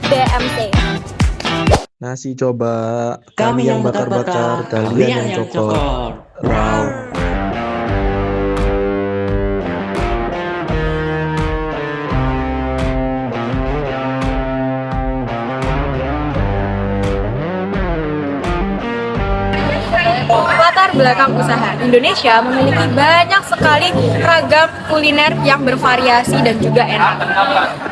BMC. Nasi coba, Kami yang bakar-bakar, kalian yang cokor. Raw. Latar belakang usaha Indonesia memiliki banyak sekali ragam kuliner yang bervariasi dan juga enak.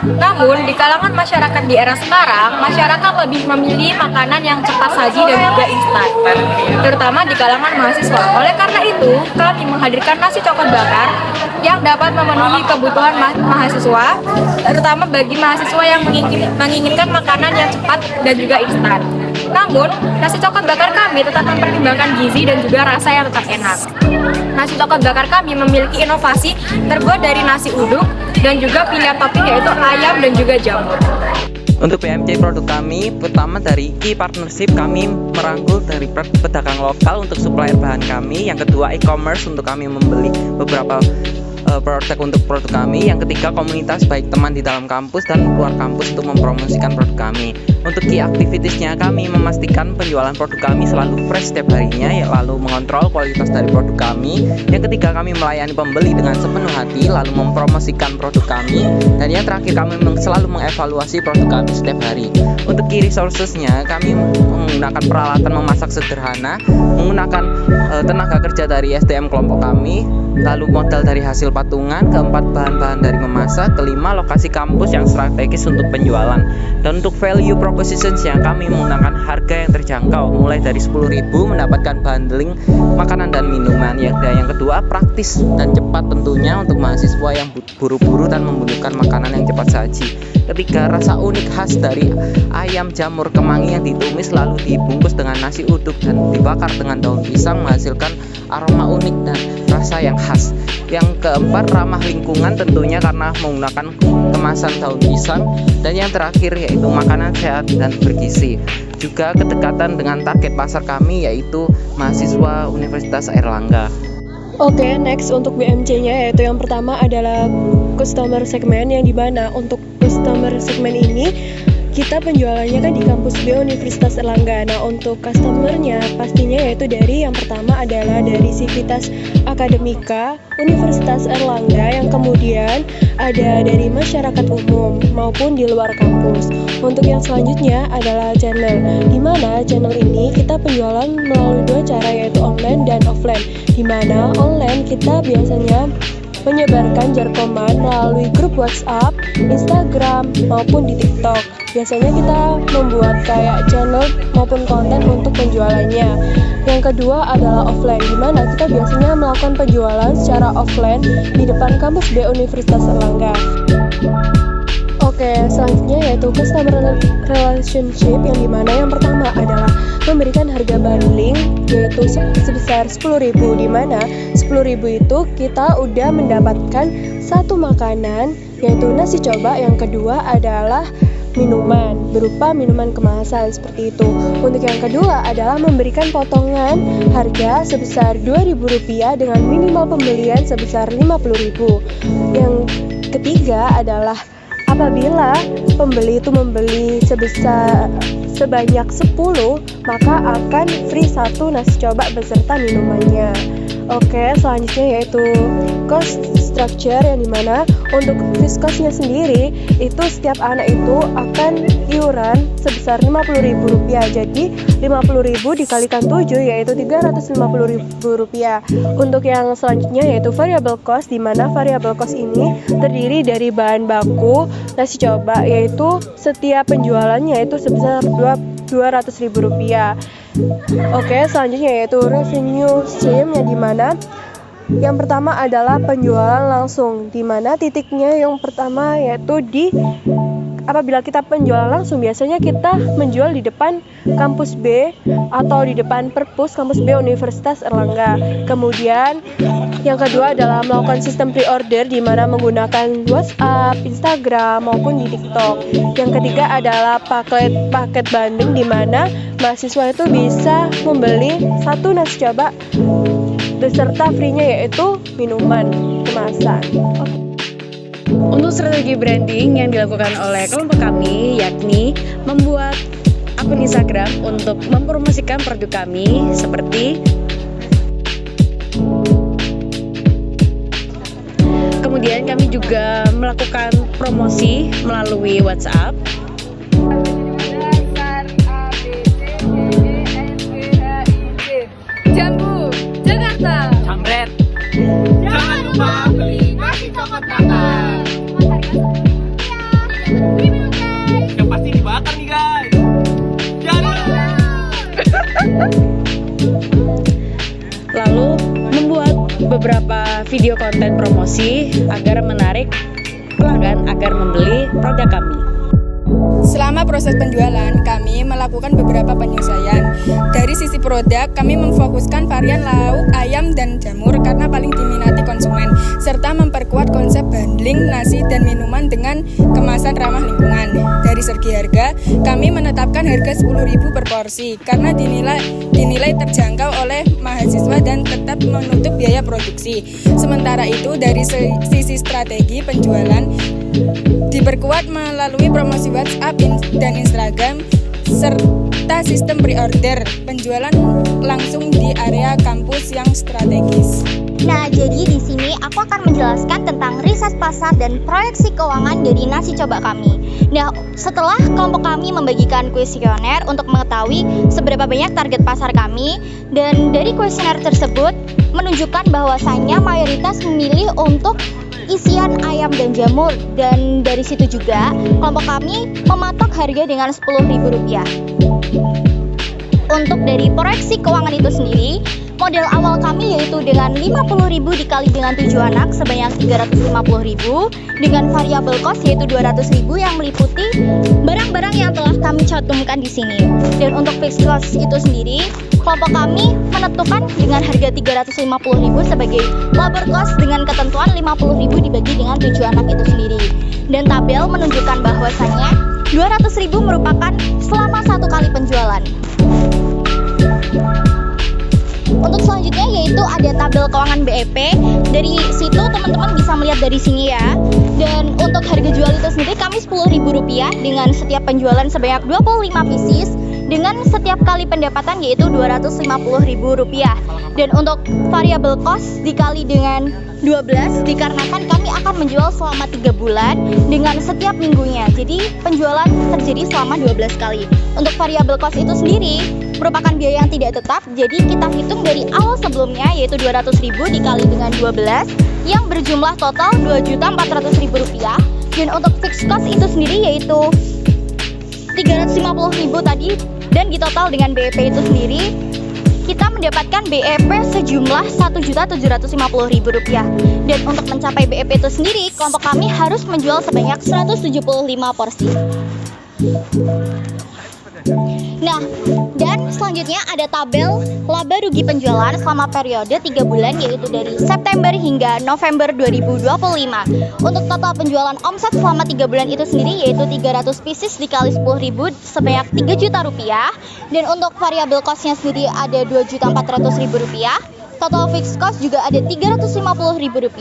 Namun, di kalangan masyarakat di era sekarang, masyarakat lebih memilih makanan yang cepat saji dan juga instan, terutama di kalangan mahasiswa. Oleh karena itu, kami menghadirkan nasi coklat bakar yang dapat memenuhi kebutuhan mahasiswa, terutama bagi mahasiswa yang menginginkan makanan yang cepat dan juga instan. Namun, nasi coklat bakar kami tetap mempertimbangkan gizi dan juga rasa yang tetap enak. Nasi coklat bakar kami memiliki inovasi terbuat dari nasi uduk dan juga pilihan topping yaitu ayam dan juga jamur. Untuk PMC produk kami, pertama dari key partnership kami merangkul dari pedagang lokal untuk supplier bahan kami. Yang kedua e-commerce untuk kami membeli beberapa produk untuk produk kami. Yang ketiga komunitas baik teman di dalam kampus dan luar kampus untuk mempromosikan produk kami. Untuk key activitiesnya kami memastikan penjualan produk kami selalu fresh setiap harinya, lalu mengontrol kualitas dari produk kami. Yang ketiga kami melayani pembeli dengan sepenuh hati, lalu mempromosikan produk kami. Dan yang terakhir kami selalu mengevaluasi produk kami setiap hari. Untuk key resourcesnya kami menggunakan peralatan memasak sederhana, menggunakan tenaga kerja dari SDM kelompok kami, lalu modal dari hasil patungan, keempat bahan-bahan dari memasak, kelima lokasi kampus yang strategis untuk penjualan. Dan untuk value propositions yang kami menggunakan harga yang terjangkau mulai dari 10.000 mendapatkan bundling makanan dan minuman. Yang kedua praktis dan cepat tentunya untuk mahasiswa yang buru-buru dan membutuhkan makanan yang cepat saji. Ketiga, rasa unik khas dari ayam jamur kemangi yang ditumis lalu dibungkus dengan nasi uduk dan dibakar dengan daun pisang menghasilkan aroma unik dan rasa yang khas. Yang keempat, ramah lingkungan tentunya karena menggunakan kemasan daun pisang. Dan yang terakhir yaitu makanan sehat dan bergizi. Juga kedekatan dengan target pasar kami yaitu mahasiswa Universitas Airlangga. Oke, next untuk BMC-nya yaitu yang pertama adalah customer segment, yang dimana untuk customer segment ini kita penjualannya kan di kampus B Universitas Airlangga. Nah, untuk customernya pastinya yaitu dari yang pertama adalah dari Sivitas Akademika Universitas Airlangga, yang kemudian ada dari masyarakat umum maupun di luar kampus. Untuk yang selanjutnya adalah channel, di mana channel ini kita penjualan melalui dua cara yaitu online dan offline. Di mana online kita biasanya menyebarkan jarkoman melalui grup WhatsApp, Instagram, maupun di TikTok. Biasanya kita membuat kayak channel maupun konten untuk penjualannya. Yang kedua adalah offline, di mana kita biasanya melakukan penjualan secara offline di depan kampus B Universitas Airlangga. Oke, selanjutnya yaitu customer relationship, yang dimana yang pertama adalah memberikan harga bundling yaitu sebesar 10.000, di mana 10.000 itu kita udah mendapatkan satu makanan yaitu nasi coba. Yang kedua adalah minuman berupa minuman kemasan seperti itu. Untuk yang kedua adalah memberikan potongan harga sebesar Rp2.000 dengan minimal pembelian sebesar Rp50.000. Yang ketiga adalah apabila pembeli itu membeli sebanyak 10, maka akan free 1 nasi coba beserta minumannya. Oke, selanjutnya yaitu cost structure, yang dimana untuk fixed cost-nya sendiri itu setiap anak itu akan iuran sebesar Rp50.000. Jadi Rp50.000 dikalikan 7 yaitu Rp350.000. Untuk yang selanjutnya yaitu variable cost, di mana variable cost ini terdiri dari bahan baku nasi coba, yaitu setiap penjualannya itu sebesar Rp200.000. Oke, selanjutnya yaitu revenue stream, yang dimana yang pertama adalah penjualan langsung, dimana titiknya yang pertama yaitu apabila kita penjualan langsung, biasanya kita menjual di depan kampus B atau di depan perpus kampus B Universitas Airlangga. Kemudian yang kedua adalah melakukan sistem pre-order, di mana menggunakan WhatsApp, Instagram maupun di TikTok. Yang ketiga adalah paket bundling, di mana mahasiswa itu bisa membeli satu nasi coba beserta free-nya yaitu minuman kemasan. Untuk strategi branding yang dilakukan oleh kelompok kami yakni membuat akun Instagram untuk mempromosikan produk kami seperti kemudian kami juga melakukan promosi melalui WhatsApp. Jambu, Jakarta. Jambret. Jangan lupa beli nasi coklat bakar. Yang pasti dibakar nih guys. Lalu membuat beberapa video konten promosi agar menarik pelanggan agar membeli produk kami. Selama proses penjualan, kami melakukan beberapa penyesuaian. Dari sisi produk, kami memfokuskan varian lauk, ayam, dan jamur karena paling diminati konsumen, serta memperkuat konsep bundling nasi dan minuman dengan kemasan ramah lingkungan. Dari segi harga, kami menetapkan harga 10.000 per porsi karena dinilai terjangkau oleh mahasiswa dan tetap menutup biaya produksi. Sementara itu, dari sisi strategi penjualan, diperkuat melalui promosi WhatsApp dan Instagram serta sistem pre-order, penjualan langsung di area kampus yang strategis. Nah, jadi di sini aku akan menjelaskan tentang riset pasar dan proyeksi keuangan dari nasi coba kami. Nah, setelah kelompok kami membagikan kuesioner untuk mengetahui seberapa banyak target pasar kami, dan dari kuesioner tersebut menunjukkan bahwasannya mayoritas memilih untuk isian ayam dan jamur, dan dari situ juga kelompok kami mematok harga dengan Rp10.000. Untuk dari proyeksi keuangan itu sendiri, modal awal kami yaitu dengan 50.000 dikali dengan 7 anak sebanyak 350.000, dengan variabel cost yaitu 200.000 yang meliputi barang-barang yang telah kami cantumkan di sini. Dan untuk fixed cost itu sendiri, kelompok kami menentukan dengan harga 350.000 sebagai labor cost dengan ketentuan 50.000 dibagi dengan 7 anak itu sendiri. Dan tabel menunjukkan bahwasannya 200.000 merupakan selama 1 kali penjualan. Untuk selanjutnya yaitu ada tabel keuangan BEP. Dari situ teman-teman bisa melihat dari sini ya. Dan untuk harga jual itu sendiri kami Rp10.000 dengan setiap penjualan sebanyak 25 pieces, dengan setiap kali pendapatan yaitu Rp250.000. Dan untuk variable cost dikali dengan 12 dikarenakan kami akan menjual selama 3 bulan dengan setiap minggunya. Jadi penjualan terjadi selama 12 kali. Untuk variable cost itu sendiri merupakan biaya yang tidak tetap, jadi kita hitung dari awal sebelumnya yaitu 200.000 dikali dengan 12 yang berjumlah total Rp2.400.000. Dan untuk fixed cost itu sendiri yaitu 350.000 tadi, dan ditotal dengan BEP itu sendiri kita mendapatkan BEP sejumlah Rp1.750.000. Dan untuk mencapai BEP itu sendiri, kelompok kami harus menjual sebanyak 175 porsi. Nah, dan selanjutnya ada tabel laba rugi penjualan selama periode 3 bulan yaitu dari September hingga November 2025. Untuk total penjualan omset selama 3 bulan itu sendiri yaitu 300 pieces dikali 10.000 sebanyak Rp3.000.000. Dan untuk variabel costnya sendiri ada Rp2.400.000. Total fixed cost juga ada Rp350.000.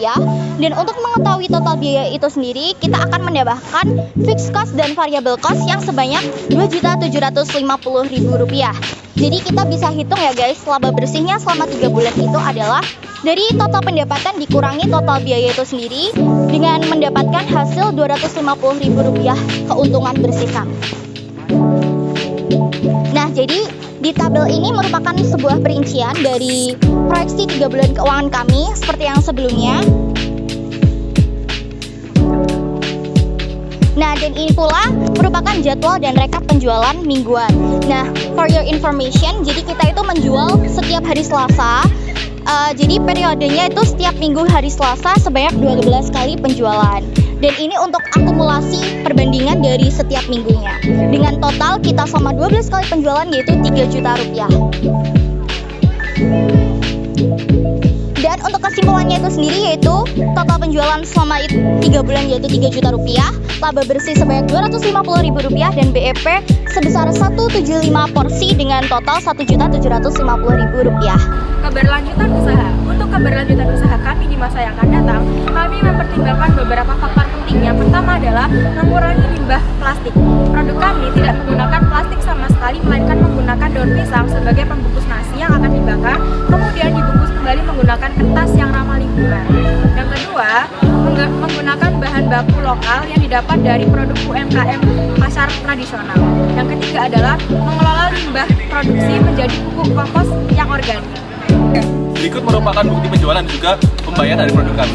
Dan untuk mengetahui total biaya itu sendiri, kita akan menambahkan fixed cost dan variable cost yang sebanyak Rp2.750.000. Jadi kita bisa hitung ya guys, laba bersihnya selama 3 bulan itu adalah dari total pendapatan dikurangi total biaya itu sendiri dengan mendapatkan hasil Rp250.000 keuntungan bersih kami. Nah, jadi di tabel ini merupakan sebuah perincian dari proyeksi 3 bulan keuangan kami seperti yang sebelumnya. Nah, dan ini pula merupakan jadwal dan rekap penjualan mingguan. Nah, for your information, jadi kita itu menjual setiap hari Selasa. Jadi periodenya itu setiap minggu hari Selasa sebanyak 12 kali penjualan. Dan ini untuk akumulasi perbandingan dari setiap minggunya. Dengan total kita selama 12 kali penjualan yaitu Rp3 juta. Dan untuk kesimpulannya itu sendiri yaitu total penjualan selama 3 bulan yaitu Rp3 juta, laba bersih sebanyak Rp250.000 dan BEP sebesar 175 porsi dengan total Rp1.750.000. Keberlanjutan usaha. Untuk keberlanjutan usaha kami di masa yang akan datang, kami mempertimbangkan beberapa faktor penting. Yang pertama adalah mengurangi limbah plastik. Produk kami tidak menggunakan plastik sama sekali, melainkan menggunakan daun pisang sebagai pembungkus nasi yang akan dibakar, kemudian dibungkus kembali menggunakan kertas yang ramah lingkungan. Yang kedua, menggunakan bahan baku lokal yang didapat dari produk UMKM pasar tradisional. Yang ketiga adalah mengelola limbah produksi menjadi pupuk kompos yang organik. Berikut merupakan bukti penjualan dan juga pembayaran dari produk kami.